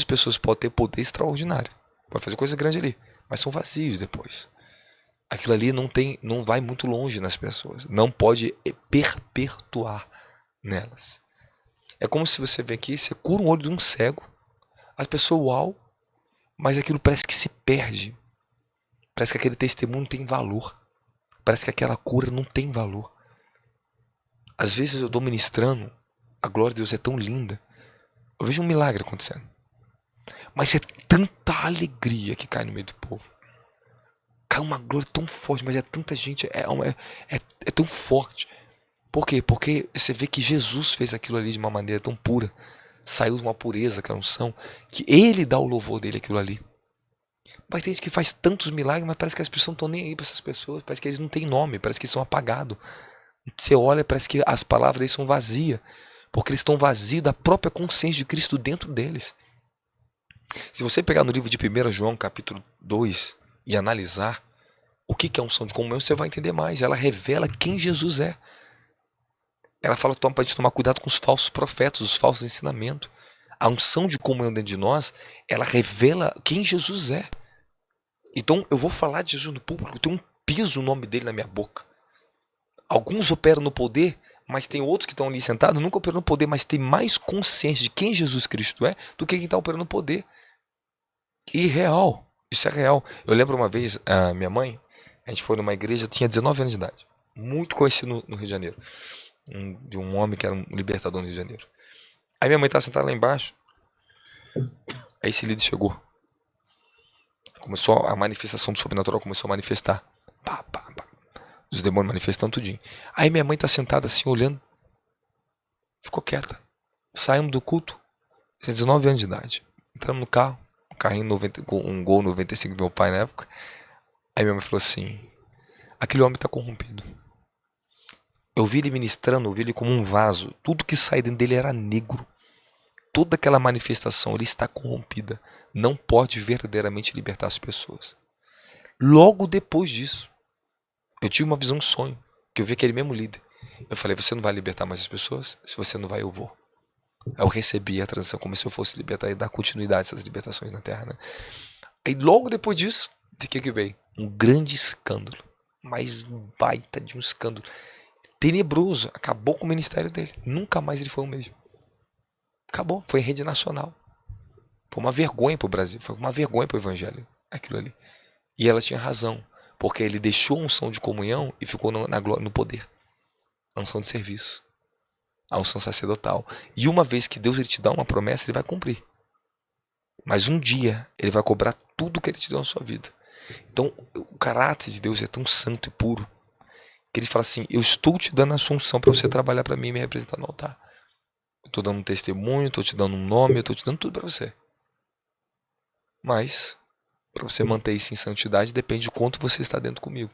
pessoas podem ter poder extraordinário, pode fazer coisa grande ali, mas são vazios depois. Aquilo ali não vai muito longe nas pessoas, não pode perpetuar nelas. É como se você vê aqui, você cura um olho de um cego, a pessoa uau, mas aquilo parece que se perde. Parece que aquele testemunho não tem valor. Parece que aquela cura não tem valor. Às vezes eu estou ministrando, a glória de Deus é tão linda, eu vejo um milagre acontecendo. Mas é tanta alegria que cai no meio do povo. Cai uma glória tão forte, mas é tanta gente, é tão forte. Por quê? Porque você vê que Jesus fez aquilo ali de uma maneira tão pura. Saiu de uma pureza, aquela unção, que ele dá o louvor dele aquilo ali. Mas tem gente que faz tantos milagres, mas parece que as pessoas não estão nem aí para essas pessoas. Parece que eles não têm nome, parece que eles são apagados. Você olha, parece que as palavras deles são vazias. Porque eles estão vazios da própria consciência de Cristo dentro deles. Se você pegar no livro de 1 João, capítulo 2, e analisar o que é a unção de comunhão, você vai entender mais. Ela revela quem Jesus é. Ela fala para a gente tomar cuidado com os falsos profetas, os falsos ensinamentos. A unção de comunhão dentro de nós, ela revela quem Jesus é. Então eu vou falar de Jesus no público, tem um peso o nome dele na minha boca. Alguns operam no poder, mas tem outros que estão ali sentados, nunca operam no poder, mas tem mais consciência de quem Jesus Cristo é do que quem está operando no poder. E real, isso é real. Eu lembro uma vez, a minha mãe, a gente foi numa igreja, eu tinha 19 anos de idade, muito conhecido no Rio de Janeiro, de um homem que era um libertador no Rio de Janeiro. Aí minha mãe estava sentada lá embaixo, aí esse líder chegou. Começou a manifestação do sobrenatural, começou a manifestar. Pá, pá, pá. Os demônios manifestando tudinho. Aí minha mãe tá sentada assim, olhando. Ficou quieta. Saímos do culto. Tinha 19 anos de idade. Entramos no carro. Um carrinho 90, um Gol 95 do meu pai na época. Aí minha mãe falou assim: aquele homem tá corrompido. Eu vi ele ministrando, eu vi ele como um vaso. Tudo que sai dentro dele era negro. Toda aquela manifestação, ele está corrompida. Não pode verdadeiramente libertar as pessoas. Logo depois disso, eu tive uma visão, um sonho, que eu vi aquele mesmo líder. Eu falei: você não vai libertar mais as pessoas? Se você não vai, eu vou. Aí eu recebi a transição como se eu fosse libertar e dar continuidade a essas libertações na Terra, né? E logo depois disso, de que veio? Um grande escândalo. Mas baita de um escândalo. Tenebroso. Acabou com o ministério dele. Nunca mais ele foi o mesmo. Acabou. Foi em rede nacional. Foi uma vergonha para o Brasil. Foi uma vergonha para o evangelho. Aquilo ali. E ela tinha razão. Porque ele deixou a unção de comunhão e ficou no poder. A unção de serviço. A unção sacerdotal. E uma vez que Deus ele te dá uma promessa, ele vai cumprir. Mas um dia ele vai cobrar tudo que ele te deu na sua vida. Então o caráter de Deus é tão santo e puro que ele fala assim: eu estou te dando a sua unção para você trabalhar para mim e me representar no altar. Eu estou dando um testemunho, estou te dando um nome, eu estou te dando tudo para você. Mas para você manter isso em santidade depende de quanto você está dentro comigo.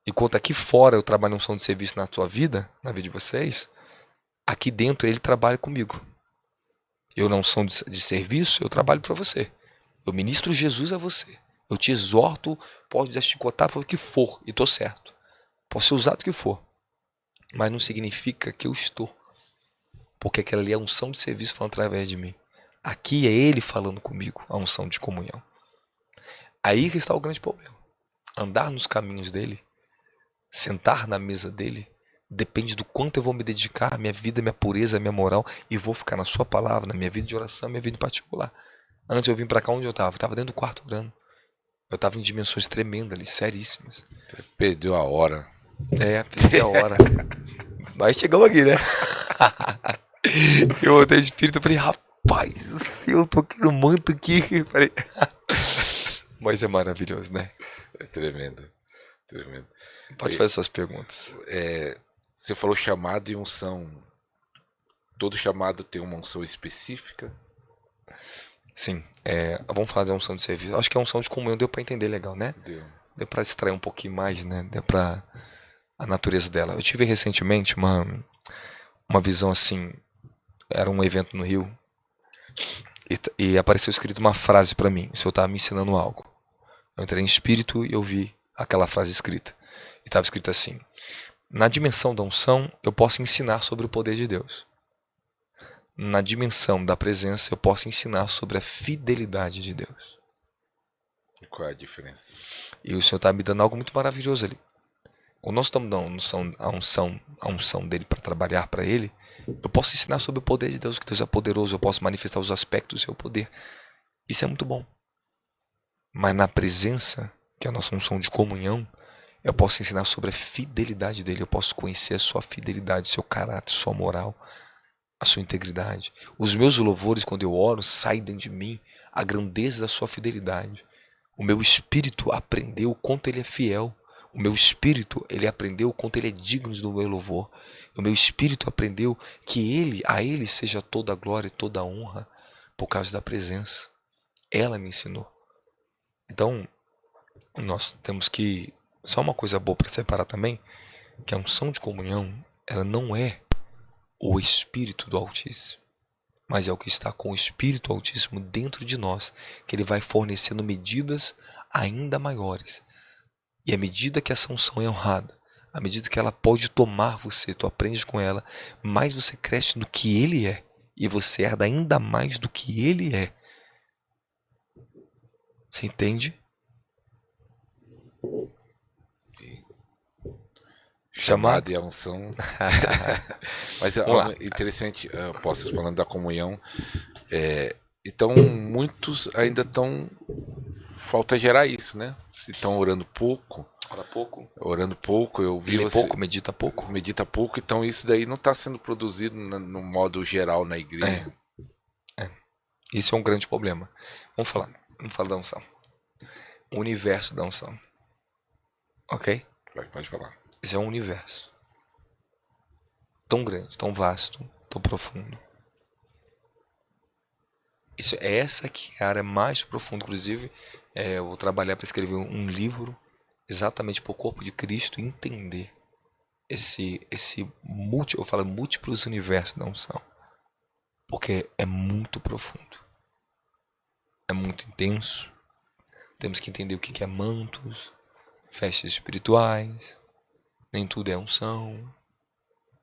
Enquanto aqui fora eu trabalho em unção de serviço na tua vida, na vida de vocês, aqui dentro ele trabalha comigo. Eu não sou de serviço, eu trabalho para você. Eu ministro Jesus a você. Eu te exorto, pode chicotar para o que for, e estou certo. Posso ser usado o que for. Mas não significa que eu estou. Porque aquela ali é a unção de serviço falando através de mim. Aqui é ele falando comigo, a unção de comunhão. Aí que está o grande problema. Andar nos caminhos dele, sentar na mesa dele, depende do quanto eu vou me dedicar à minha vida, à minha pureza, à minha moral, e vou ficar na sua palavra, na minha vida de oração, na minha vida em particular. Antes eu vim pra cá onde eu estava dentro do quarto orando. Eu estava em dimensões tremendas ali, seríssimas. Você perdeu a hora. Perdi a hora. Mas chegamos aqui, né? Eu voltei de espírito, eu falei: rapaz, o céu, eu tô aqui no manto aqui. Eu falei, mas é maravilhoso, né? É tremendo. Tremendo. Pode fazer suas perguntas. Você falou chamado e unção. Todo chamado tem uma unção específica? Sim, vamos fazer a unção de serviço. Acho que a unção de comunhão deu pra entender legal, né? Deu pra extrair um pouquinho mais, né? Deu pra a natureza dela. Eu tive recentemente uma visão assim. Era um evento no Rio e apareceu escrito uma frase pra mim. O Senhor estava me ensinando algo. Eu entrei em espírito e eu vi aquela frase escrita. E estava escrito assim: na dimensão da unção eu posso ensinar sobre o poder de Deus. na dimensão da presença, eu posso ensinar sobre a fidelidade de Deus. E qual é a diferença? E o Senhor está me dando algo muito maravilhoso ali. Quando nós estamos dando a unção dele para trabalhar para ele, eu posso ensinar sobre o poder de Deus, que Deus é poderoso, eu posso manifestar os aspectos do seu poder. Isso é muito bom. Mas na presença, que é a nossa unção de comunhão, eu posso ensinar sobre a fidelidade dele, eu posso conhecer a sua fidelidade, seu caráter, sua moral, a sua integridade. Os meus louvores, quando eu oro, saem dentro de mim a grandeza da sua fidelidade. O meu espírito aprendeu o quanto ele é fiel. O meu espírito, ele aprendeu o quanto ele é digno do meu louvor. O meu espírito aprendeu que a ele seja toda a glória e toda a honra por causa da presença. Ela me ensinou. Então, nós temos que... Só uma coisa boa para separar também, que a unção de comunhão, ela não é o Espírito do Altíssimo, mas é o que está com o Espírito Altíssimo dentro de nós, que ele vai fornecendo medidas ainda maiores. E à medida que essa unção é honrada, à medida que ela pode tomar você, tu aprende com ela, mais você cresce no que ele é, e você herda ainda mais do que ele é. Você entende? Chamado e a unção. Mas é interessante, apóstolos, falando da comunhão. Então, muitos ainda estão... Falta gerar isso, né? Se estão orando pouco. Ora pouco. Orando pouco, eu vi você... pouco, medita pouco. Medita pouco, então isso daí não está sendo produzido no modo geral na igreja. Isso é um grande problema. Vamos falar da unção. O universo da unção. Ok? Pode falar. Esse é um universo tão grande, tão vasto, tão profundo. Essa aqui é a área mais profunda. Inclusive, eu vou trabalhar para escrever um livro exatamente para o corpo de Cristo entender eu falo múltiplos universos da unção. Porque é muito profundo. É muito intenso. Temos que entender o que é mantos, festas espirituais. Nem tudo é unção,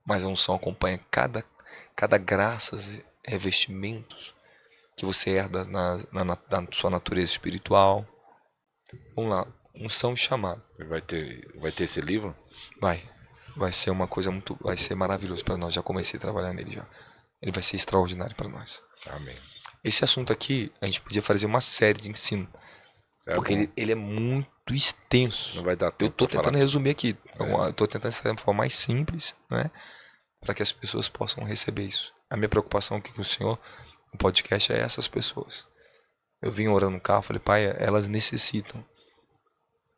mas a unção acompanha cada graças e revestimentos que você herda na sua natureza espiritual. Vamos lá, unção e chamado. Vai ter esse livro? Vai ser uma coisa vai ser maravilhoso para nós. Já comecei a trabalhar nele já. Ele vai ser extraordinário para nós. Amém. Esse assunto aqui, a gente podia fazer uma série de ensino. Porque ele é muito extenso. Não vai dar tempo. Eu estou tentando resumir aqui. Eu estou tentando ser de uma forma mais simples, né? Para que as pessoas possam receber isso. A minha preocupação aqui com o Senhor, no podcast, é essas pessoas. Eu vim orando no carro, falei, pai, elas necessitam.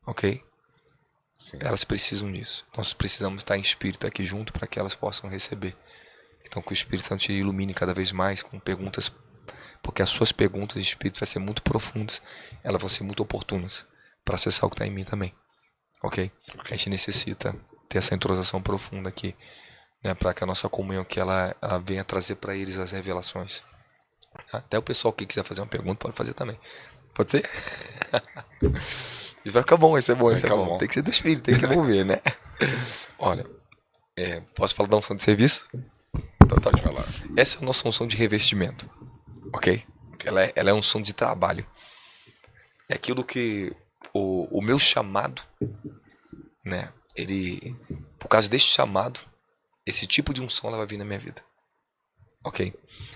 Ok? Sim. Elas precisam disso. Nós precisamos estar em espírito aqui junto para que elas possam receber. Então, que o Espírito Santo te ilumine cada vez mais com perguntas, porque as suas perguntas de espírito vão ser muito profundas, elas vão ser muito oportunas para acessar o que está em mim também. Ok? A gente necessita ter essa entrosação profunda aqui, né, para que a nossa comunhão aqui, ela venha trazer para eles as revelações. Até o pessoal que quiser fazer uma pergunta pode fazer também. Pode ser? Isso vai ficar bom, vai ser bom, vai ser bom. Tem que ser do espírito, tem que envolver, né? Olha, posso falar da unção de serviço? Então tá, deixa eu falar. Essa é a nossa unção de revestimento. Ok? Ela é um som de trabalho. É aquilo que o meu chamado, né? Por causa deste chamado, esse tipo de unção ela vai vir na minha vida. Ok?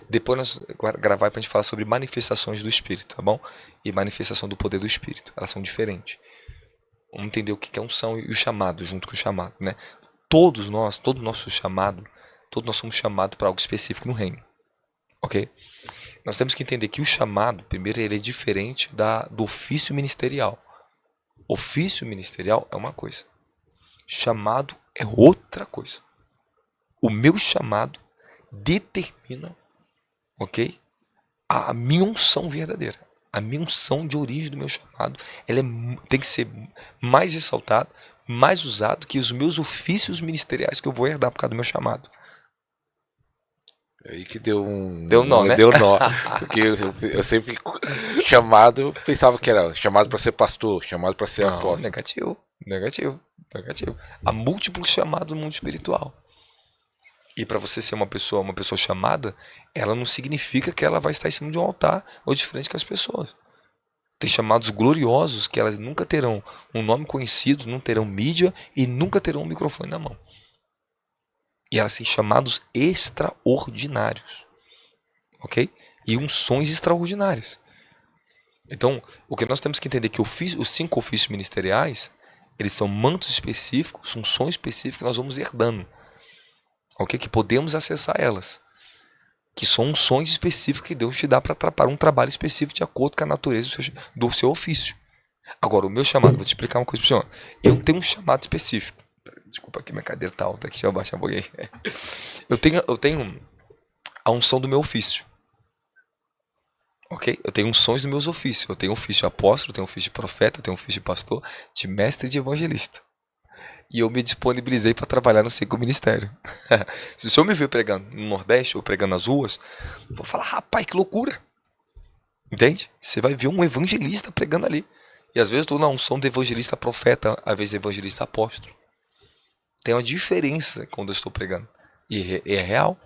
Depois nós gravar pra gente falar sobre manifestações do Espírito, tá bom? E manifestação do poder do Espírito. Elas são diferentes. Vamos entender o que é unção e o chamado, junto com o chamado, né? Todo nosso chamado, todos nós somos chamados para algo específico no reino. Ok? Nós temos que entender que o chamado, primeiro, ele é diferente do ofício ministerial. Ofício ministerial é uma coisa. Chamado é outra coisa. O meu chamado determina, ok? A minha unção verdadeira. A minha unção de origem do meu chamado. Ela tem que ser mais ressaltada, mais usada que os meus ofícios ministeriais que eu vou herdar por causa do meu chamado. Aí que deu nó, né? Deu nó. Porque eu sempre eu pensava que era chamado para ser pastor, chamado para ser apóstolo. Negativo. Há múltiplos chamados no mundo espiritual. E para você ser uma pessoa chamada, ela não significa que ela vai estar em cima de um altar ou de frente com as pessoas. Tem chamados gloriosos que elas nunca terão um nome conhecido, não terão mídia e nunca terão um microfone na mão. E elas têm chamados extraordinários. Ok? E unções extraordinárias. Então, o que nós temos que entender é que os 5 ofícios ministeriais, eles são mantos específicos, unções específicas que nós vamos herdando. Ok? Que podemos acessar elas. Que são unções específicas que Deus te dá para um trabalho específico de acordo com a natureza do seu ofício. Agora, o meu chamado, vou te explicar uma coisa para o senhor. Eu tenho um chamado específico. Desculpa aqui, minha cadeira tá alta aqui, deixa eu abaixar um pouquinho. Eu tenho a unção do meu ofício. Ok? Eu tenho unções dos meus ofícios. Eu tenho um ofício de apóstolo, eu tenho um ofício de profeta, eu tenho um ofício de pastor, de mestre e de evangelista. E eu me disponibilizei para trabalhar no 5 ministério. Se o senhor me ver pregando no Nordeste ou pregando nas ruas, eu vou falar, rapaz, que loucura. Entende? Você vai ver um evangelista pregando ali. E às vezes eu estou na unção de evangelista profeta, às vezes evangelista apóstolo. Tem uma diferença quando eu estou pregando. E é real.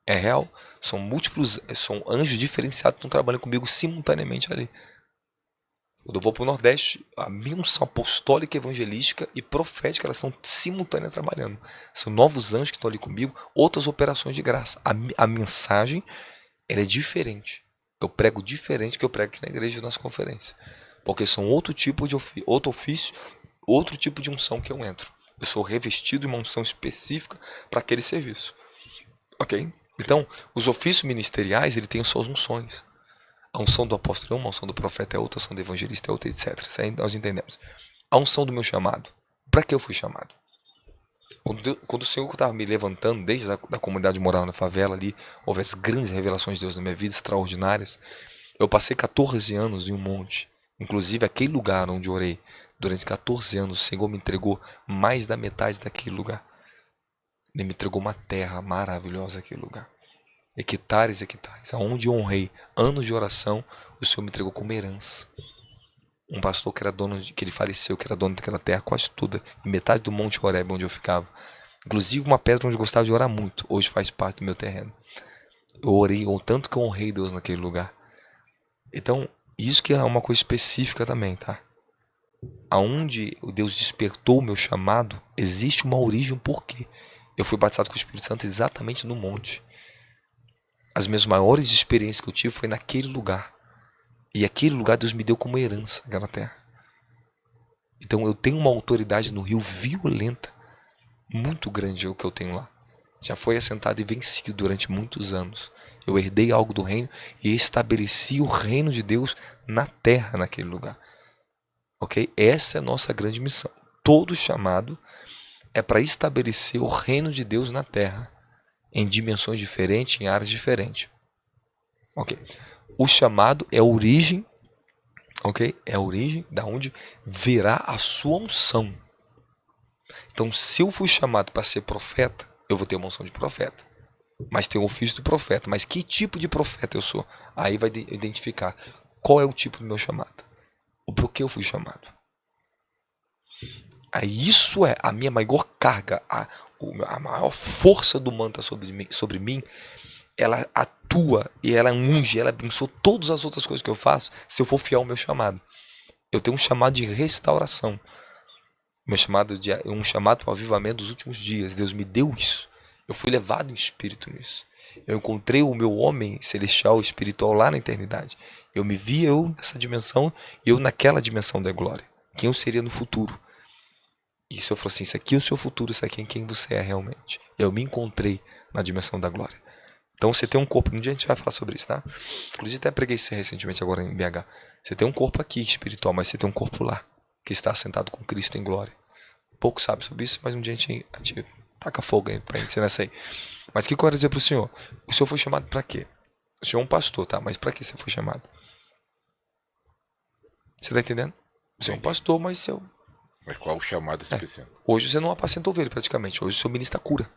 É real. São múltiplos, são anjos diferenciados que estão trabalhando comigo simultaneamente ali. Quando eu vou para o Nordeste, a minha unção apostólica, evangelística e profética, elas estão simultâneas trabalhando. São novos anjos que estão ali comigo, outras operações de graça. A mensagem, ela é diferente. Eu prego diferente do que eu prego aqui na igreja nas conferências. Porque são outro tipo de outro ofício, outro tipo de unção que eu entro. Eu sou revestido de uma unção específica para aquele serviço. Ok? Então, os ofícios ministeriais, ele tem as suas unções. A unção do apóstolo é uma, a unção do profeta é outra, a unção do evangelista é outra, etc. Isso aí nós entendemos. A unção do meu chamado. Para que eu fui chamado? Quando o Senhor estava me levantando, desde a da comunidade moral na favela ali, houve as grandes revelações de Deus na minha vida, extraordinárias. Eu passei 14 anos em um monte. Inclusive, aquele lugar onde orei, durante 14 anos, o Senhor me entregou mais da metade daquele lugar. Ele me entregou uma terra maravilhosa naquele lugar. Hectares, aonde eu honrei anos de oração, o Senhor me entregou como herança. Um pastor que era dono, que ele faleceu, que era dono daquela terra, quase toda, em metade do Monte Horebe, onde eu ficava. Inclusive uma pedra onde eu gostava de orar muito, hoje faz parte do meu terreno. Eu orei, ou tanto que eu honrei Deus naquele lugar. Então, isso que é uma coisa específica também, tá? Aonde Deus despertou o meu chamado, existe uma origem, um porquê. Eu fui batizado com o Espírito Santo exatamente no monte. As minhas maiores experiências que eu tive foi naquele lugar. E aquele lugar Deus me deu como herança, aquela terra. Então eu tenho uma autoridade no Rio violenta, muito grande é o que eu tenho lá. Já foi assentado e vencido durante muitos anos. Eu herdei algo do reino e estabeleci o reino de Deus na terra, naquele lugar. Ok? Essa é a nossa grande missão. Todo chamado é para estabelecer o reino de Deus na terra. Em dimensões diferentes, em áreas diferentes. Ok. O chamado é a origem, ok? É a origem da onde virá a sua unção. Então, se eu fui chamado para ser profeta, eu vou ter uma unção de profeta. Mas tem o ofício do profeta. Mas que tipo de profeta eu sou? Aí vai identificar qual é o tipo do meu chamado. O porquê eu fui chamado. Aí isso é a minha maior carga, a maior força do manto sobre mim, ela atua e ela unge, ela abençoa todas as outras coisas que eu faço se eu for fiel ao meu chamado. Eu tenho um chamado de restauração. Meu chamado é um chamado para o avivamento dos últimos dias. Deus me deu isso. Eu fui levado em espírito nisso. Eu encontrei o meu homem celestial, espiritual lá na eternidade. Eu me vi eu nessa dimensão e eu naquela dimensão da glória. Quem eu seria no futuro. E se eu falou assim, isso aqui é o seu futuro, isso aqui é quem você é realmente. Eu me encontrei na dimensão da glória. Então você tem um corpo, um dia a gente vai falar sobre isso, tá? Inclusive até preguei isso recentemente agora em BH. Você tem um corpo aqui espiritual, mas você tem um corpo lá, que está sentado com Cristo em glória. Pouco sabe sobre isso, mas um dia a gente taca fogo aí pra ensinar isso aí. Mas o que eu quero dizer pro senhor? O senhor foi chamado pra quê? O senhor é um pastor, tá? Mas pra que você foi chamado? Você tá entendendo? Você é um pastor, mas seu... Mas qual o chamado especial? Hoje você não apacenta ovelha praticamente. Hoje o senhor ministra cura.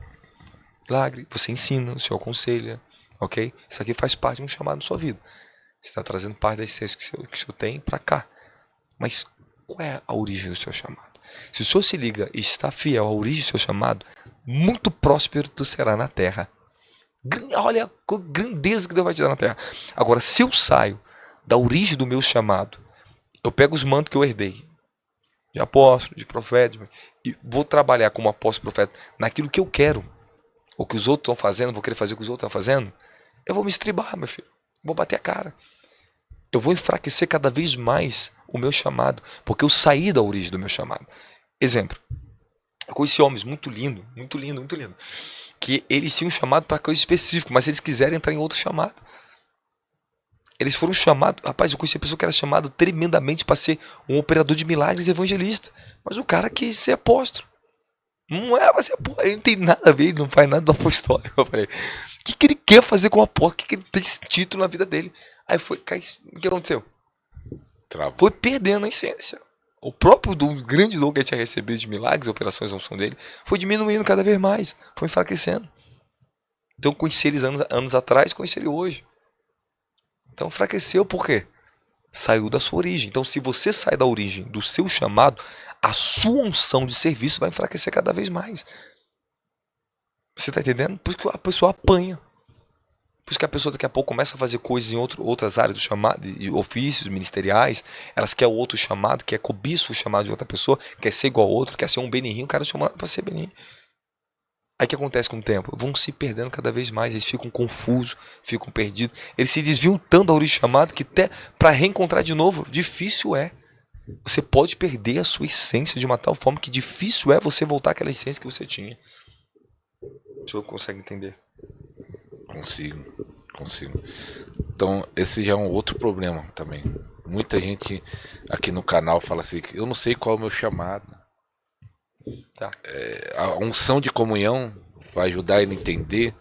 Milagre, você ensina, o senhor aconselha, ok? Isso aqui faz parte de um chamado na sua vida. Você está trazendo parte das essência que o senhor tem para cá. Mas qual é a origem do seu chamado? Se o senhor se liga e está fiel à origem do seu chamado, muito próspero tu será na terra. Olha a grandeza que Deus vai te dar na terra. Agora, se eu saio da origem do meu chamado, eu pego os mantos que eu herdei, de apóstolo, de profeta, e vou trabalhar como apóstolo, profeta, naquilo que eu quero, o que os outros estão fazendo, vou querer fazer o que os outros estão fazendo, eu vou me estribar, meu filho. Vou bater a cara. Eu vou enfraquecer cada vez mais o meu chamado, porque eu saí da origem do meu chamado. Exemplo. Eu conheci homens muito lindo, que eles tinham chamado para coisa específica, mas eles quiseram entrar em outro chamado. Eles foram chamados... Rapaz, eu conheci a pessoa que era chamada tremendamente para ser um operador de milagres e evangelista. Mas o cara quis ser apóstolo. Não é para ser apóstolo. Ele não tem nada a ver, ele não faz nada do apostólico. Eu falei, o que ele quer fazer com o apóstolo? O que ele tem esse título na vida dele? Aí foi... O que aconteceu? Foi perdendo a essência. O próprio grande dom que ele tinha recebido de milagres, operações não são dele, foi diminuindo cada vez mais, foi enfraquecendo. Então eu conheci eles anos atrás, conheci ele hoje. Então enfraqueceu por quê? Saiu da sua origem. Então se você sai da origem do seu chamado, a sua unção de serviço vai enfraquecer cada vez mais. Você está entendendo? Por isso que a pessoa apanha. Por isso que a pessoa daqui a pouco começa a fazer coisas em outras áreas do chamado, de ofícios ministeriais, elas querem outro chamado, quer cobiça o chamado de outra pessoa, quer ser igual a outro, quer ser um Benihim, o cara chama para ser Benihim. Aí o que acontece com o tempo? Vão se perdendo cada vez mais, eles ficam confusos, ficam perdidos, eles se desviam tanto da origem do chamado que até para reencontrar de novo, difícil é. Você pode perder a sua essência de uma tal forma que difícil é você voltar àquela essência que você tinha. O senhor consegue entender? Consigo. Então, esse já é um outro problema também. Muita gente aqui no canal fala assim, eu não sei qual é o meu chamado. Tá. A unção de comunhão vai ajudar ele a entender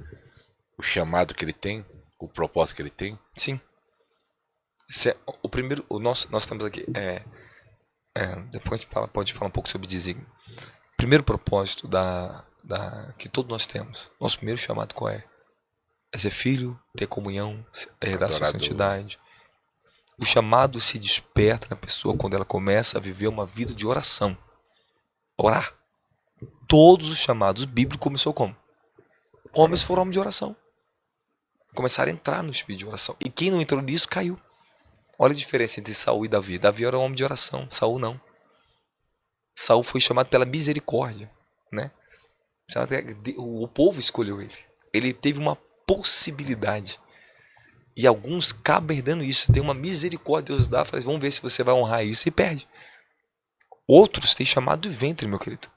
o chamado que ele tem, o propósito que ele tem? Sim. Esse é o primeiro, nós estamos aqui. Depois a gente pode falar um pouco sobre desígnio. Primeiro propósito que todos nós temos. Nosso primeiro chamado qual é? É ser filho, ter comunhão, herdar sua santidade. O chamado se desperta na pessoa quando ela começa a viver uma vida de oração. Orar. Todos os chamados bíblicos começou como? Homens foram homens de oração. Começaram a entrar no espírito de oração. E quem não entrou nisso caiu. Olha a diferença entre Saul e Davi. Davi era um homem de oração, Saul não. Saul foi chamado pela misericórdia, né? O povo escolheu ele. Ele teve uma possibilidade. E alguns acabam herdando isso. Tem uma misericórdia, Deus dá, fala, vamos ver se você vai honrar isso, e perde. Outros têm chamado de ventre, meu querido.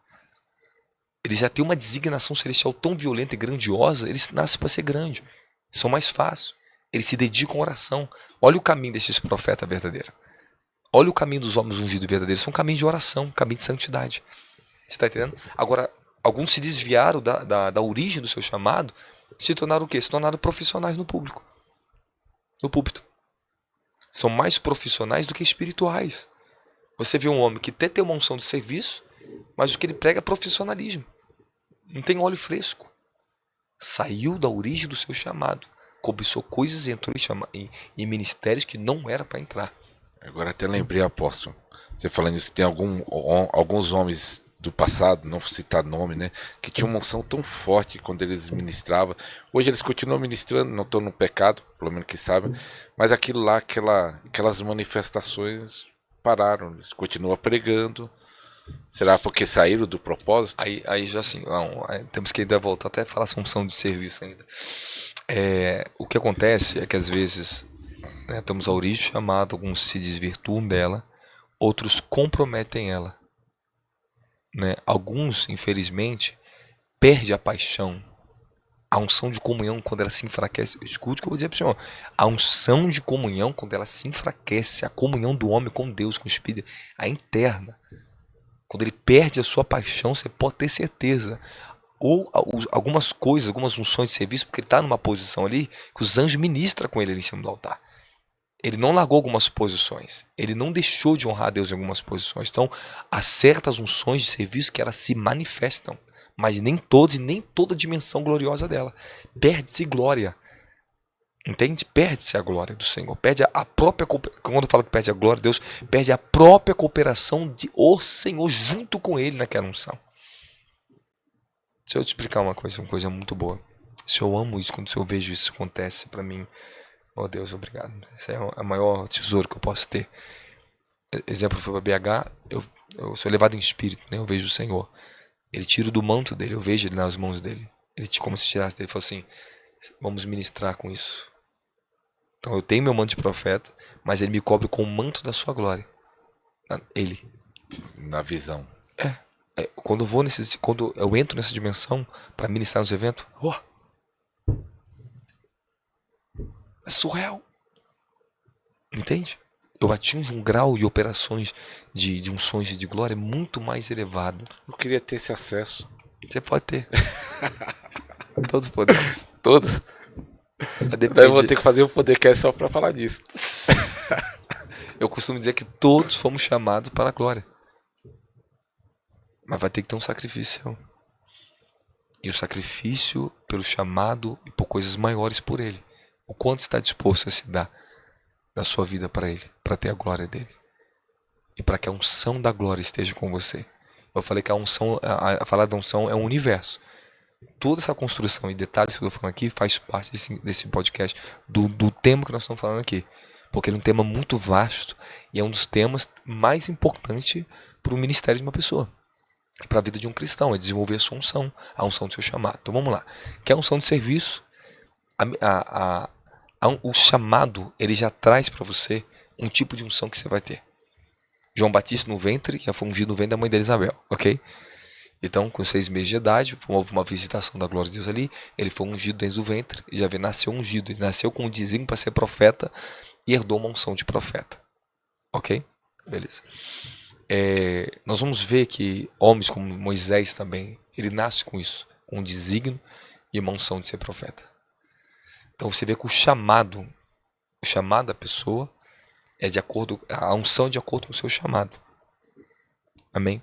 Eles já têm uma designação celestial tão violenta e grandiosa, eles nascem para ser grande. São mais fáceis. Eles se dedicam à oração. Olha o caminho desses profetas verdadeiros. Olha o caminho dos homens ungidos verdadeiros. São caminhos de oração, caminho de santidade. Você está entendendo? Agora, alguns se desviaram da origem do seu chamado, se tornaram o quê? Se tornaram profissionais no público. No púlpito. São mais profissionais do que espirituais. Você vê um homem que até tem uma unção de serviço, mas o que ele prega é profissionalismo. Não tem óleo fresco. Saiu da origem do seu chamado. Cobiçou coisas e entrou em ministérios que não era para entrar. Agora até lembrei, apóstolo. Você falando isso, tem alguns homens do passado, não citar nome, né, que tinham uma unção tão forte quando eles ministravam. Hoje eles continuam ministrando, não estão no pecado, pelo menos que sabem, mas aquilo lá, aquelas manifestações pararam, eles continuam pregando. Será porque saíram do propósito? Aí já assim, temos que ainda voltar até a falar essa unção de serviço ainda. O que acontece é que às vezes, né, temos a origem chamada, alguns se desvirtuam dela, outros comprometem ela. Né? Alguns, infelizmente, perdem a paixão, a unção de comunhão quando ela se enfraquece. Escute o que eu vou dizer para o senhor. A unção de comunhão quando ela se enfraquece, a comunhão do homem com Deus, com o Espírito, a interna. Quando ele perde a sua paixão, você pode ter certeza. Ou algumas coisas, algumas unções de serviço, porque ele está numa posição ali que os anjos ministram com ele ali em cima do altar. Ele não largou algumas posições. Ele não deixou de honrar a Deus em algumas posições. Então, há certas unções de serviço que elas se manifestam, mas nem todas e nem toda a dimensão gloriosa dela. Perde-se glória. Entende? Perde-se a glória do Senhor. Perde a própria... Quando eu falo que perde a glória de Deus, perde a própria cooperação de o Senhor junto com ele naquela unção. Se eu te explicar uma coisa muito boa. Se eu amo isso, quando eu vejo isso acontece pra mim, oh Deus, obrigado. Esse é o maior tesouro que eu posso ter. Exemplo, foi para BH, eu sou levado em espírito, né? Eu vejo o Senhor. Ele tira do manto dele, eu vejo ele nas mãos dele. Ele como se tirasse dele, falou assim, vamos ministrar com isso. Então eu tenho meu manto de profeta, mas ele me cobre com o manto da sua glória. Ele. Na visão. Quando eu entro nessa dimensão para ministrar nos eventos, é surreal. Entende? Eu atingo um grau de operações de unções de glória muito mais elevado. Eu queria ter esse acesso. Você pode ter. Todos podemos. Todos. Eu vou ter que fazer um podcast só pra falar disso. Eu costumo dizer que todos fomos chamados para a glória. Mas vai ter que ter um sacrifício. E o sacrifício pelo chamado e por coisas maiores por ele. O quanto está disposto a se dar da sua vida para ele, para ter a glória dele. E para que a unção da glória esteja com você. Eu falei que a unção, a falar da unção é um universo. Toda essa construção e detalhes que eu estou falando aqui faz parte desse podcast, do tema que nós estamos falando aqui. Porque ele é um tema muito vasto e é um dos temas mais importantes para o ministério de uma pessoa. Para a vida de um cristão, é desenvolver a sua unção, a unção do seu chamado. Então vamos lá. Que é a unção de serviço, o chamado, ele já traz para você um tipo de unção que você vai ter. João Batista no ventre, já foi ungido no ventre da mãe de Isabel, ok? Então, com 6 meses de idade, houve uma visitação da glória de Deus ali, ele foi ungido dentro do ventre, e já nasceu ungido, ele nasceu com um desígnio para ser profeta, e herdou uma unção de profeta, ok? Beleza. Nós vamos ver que homens como Moisés também, ele nasce com isso, com um desígnio e uma unção de ser profeta. Então você vê que o chamado da pessoa é de acordo, a unção é de acordo com o seu chamado. Amém?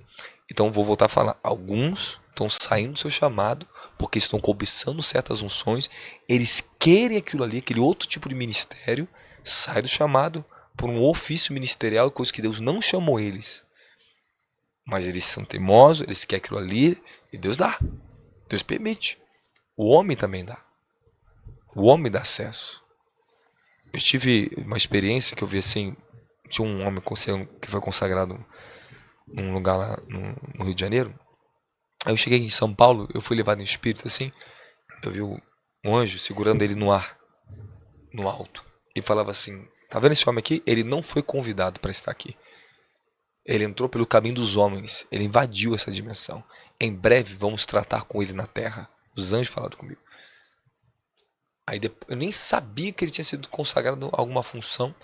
Então vou voltar a falar. Alguns estão saindo do seu chamado porque estão cobiçando certas unções. Eles querem aquilo ali, aquele outro tipo de ministério, sai do chamado por um ofício ministerial, coisa que Deus não chamou eles. Mas eles são teimosos, eles querem aquilo ali e Deus dá. Deus permite. O homem também dá. O homem dá acesso. Eu tive uma experiência que eu vi assim, tinha um homem que foi consagrado num lugar lá no Rio de Janeiro. Aí eu cheguei em São Paulo, eu fui levado em espírito assim, eu vi um anjo segurando ele no ar, no alto, e falava assim, tá vendo esse homem aqui? Ele não foi convidado para estar aqui. Ele entrou pelo caminho dos homens, ele invadiu essa dimensão. Em breve vamos tratar com ele na terra. Os anjos falaram comigo. Aí depois, eu nem sabia que ele tinha sido consagrado a alguma função.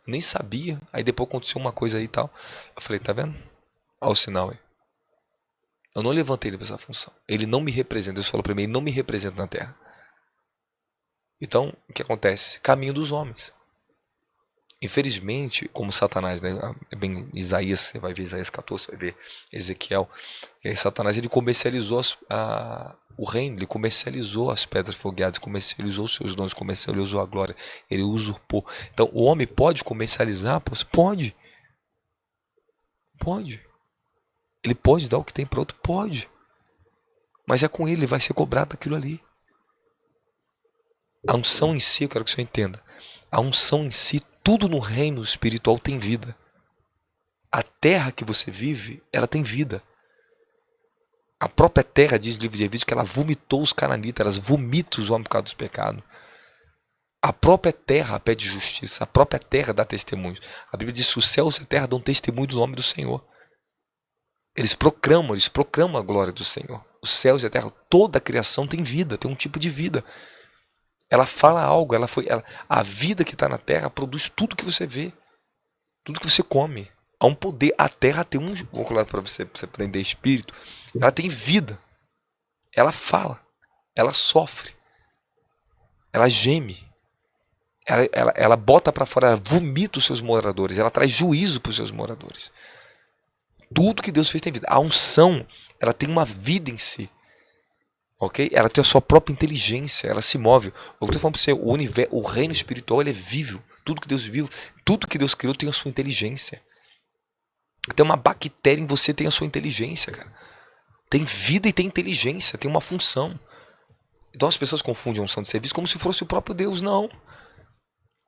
Eu nem sabia. Aí depois aconteceu uma coisa aí e tal. Eu falei, tá vendo? Olha o sinal aí. Eu não levantei ele para essa função. Ele não me representa. Deus falou para mim, ele não me representa na terra. Então, o que acontece? Caminho dos homens. Infelizmente, como Satanás, né? Bem, Isaías, você vai ver Isaías 14, você vai ver Ezequiel. E aí Satanás, ele comercializou o reino, ele comercializou as pedras fogueadas, comercializou os seus dons, comercializou a glória, ele usurpou. Então, o homem pode comercializar? Pode. Pode. Ele pode dar o que tem para outro? Pode. Mas é com ele vai ser cobrado aquilo ali. A unção em si, eu quero que você entenda. A unção em si, tudo no reino espiritual tem vida. A terra que você vive, ela tem vida. A própria terra, diz o livro de Levítico, que ela vomitou os cananitas, elas vomitam os homens por causa dos pecados. A própria terra pede justiça, a própria terra dá testemunhos. A Bíblia diz que os céus e a terra dão testemunho dos nomes do Senhor. Eles proclamam a glória do Senhor. Os céus e a terra, toda a criação tem vida, tem um tipo de vida. Ela fala algo, a vida que está na terra produz tudo que você vê, tudo que você come. Há um poder, a terra tem vou colocar para você aprender espírito, ela tem vida, ela fala, ela sofre, ela geme, ela bota para fora, ela vomita os seus moradores, ela traz juízo para os seus moradores. Tudo que Deus fez tem vida. A unção, ela tem uma vida em si. Ok? Ela tem a sua própria inteligência, ela se move. Eu estou falando para você, o reino espiritual ele é vivo. Tudo que Deus viu, tudo que Deus criou tem a sua inteligência. Tem uma bactéria em você, tem a sua inteligência, cara. Tem vida e tem inteligência, tem uma função. Então as pessoas confundem a unção de serviço como se fosse o próprio Deus. Não.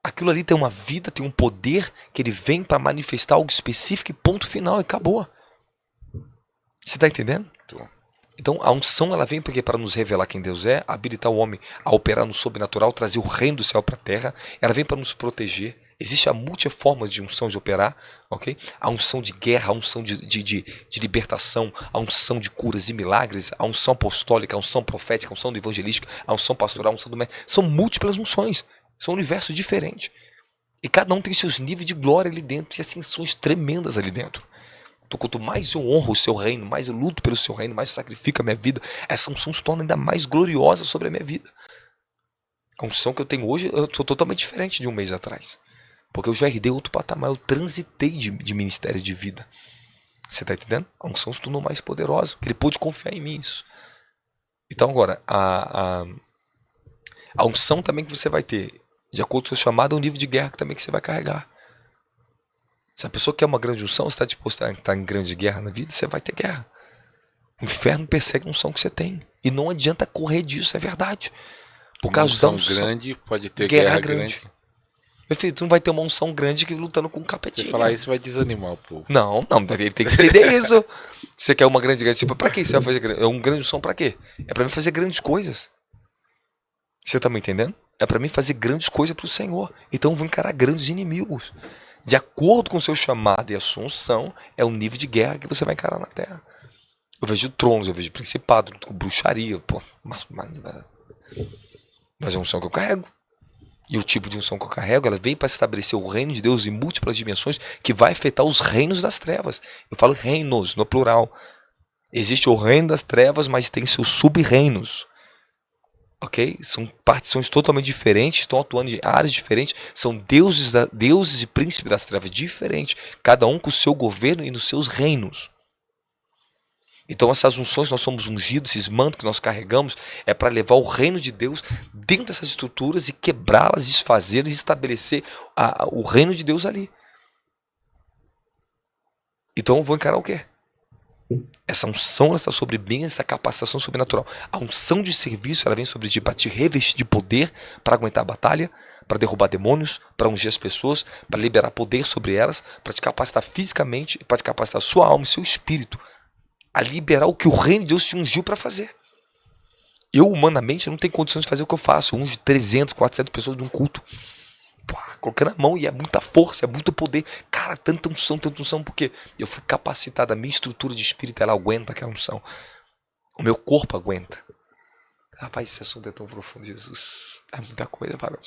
Aquilo ali tem uma vida, tem um poder que ele vem para manifestar algo específico e ponto final, e acabou. Você está entendendo? Então a unção ela vem porque para nos revelar quem Deus é, habilitar o homem a operar no sobrenatural, trazer o reino do céu para a terra. Ela vem para nos proteger. Existe a multiformas de unção de operar, ok? A unção de guerra, a unção de libertação, a unção de curas e milagres, a unção apostólica, a unção profética, a unção do evangelístico, a unção pastoral, a unção do mestre. São múltiplas unções, são um universo diferente. E cada um tem seus níveis de glória ali dentro e ascensões tremendas ali dentro. Então, quanto mais eu honro o seu reino, mais eu luto pelo seu reino, mais eu sacrifico a minha vida, essa unção se torna ainda mais gloriosa sobre a minha vida. A unção que eu tenho hoje, eu sou totalmente diferente de um mês atrás. Porque eu já herdei outro patamar, eu transitei de ministério de vida. Você está entendendo? A unção se tornou mais poderosa, porque ele pôde confiar em mim isso. Então agora, a unção também que você vai ter, de acordo com o seu chamado, é um nível de guerra que também que você vai carregar. Se a pessoa quer uma grande unção, você está disposto a estar em grande guerra na vida, você vai ter guerra. O inferno persegue a unção que você tem. E não adianta correr disso, é verdade. Por causa da unção grande, pode ter guerra grande. Meu filho, tu não vai ter uma unção grande que lutando com um capetinho. Você falar isso vai desanimar o povo. Não, ele tem que entender isso. Você quer uma grande guerra, tipo, pra que você vai fazer grande? É um grande unção pra quê? É pra mim fazer grandes coisas. Você tá me entendendo? É pra mim fazer grandes coisas pro Senhor. Então eu vou encarar grandes inimigos. De acordo com o seu chamado e a sua unção, é o nível de guerra que você vai encarar na terra. Eu vejo tronos, eu vejo principado, bruxaria, pô, mas é a unção que eu carrego. E o tipo de unção que eu carrego, ela vem para estabelecer o reino de Deus em múltiplas dimensões que vai afetar os reinos das trevas. Eu falo reinos, no plural. Existe o reino das trevas, mas tem seus sub-reinos. Ok? São partições totalmente diferentes, estão atuando em áreas diferentes, são deuses e príncipes das trevas diferentes, cada um com o seu governo e nos seus reinos. Então essas unções, nós somos ungidos, esses mantos que nós carregamos, é para levar o reino de Deus dentro dessas estruturas e quebrá-las, desfazê-las e estabelecer o reino de Deus ali. Então eu vou encarar o quê? Essa unção ela está sobre mim, essa capacitação sobrenatural. A unção de serviço ela vem sobre ti para te revestir de poder, para aguentar a batalha, para derrubar demônios, para ungir as pessoas, para liberar poder sobre elas, para te capacitar fisicamente, para te capacitar a sua alma e seu espírito a liberar o que o reino de Deus te ungiu para fazer. Eu, humanamente, não tenho condições de fazer o que eu faço. Unge 300, 400 pessoas de um culto. Pô, colocando a mão e é muita força, é muito poder. Cara, tanta unção, porque eu fui capacitado, a minha estrutura de espírito, ela aguenta aquela unção. O meu corpo aguenta. Rapaz, esse assunto é tão profundo, Jesus. É muita coisa para...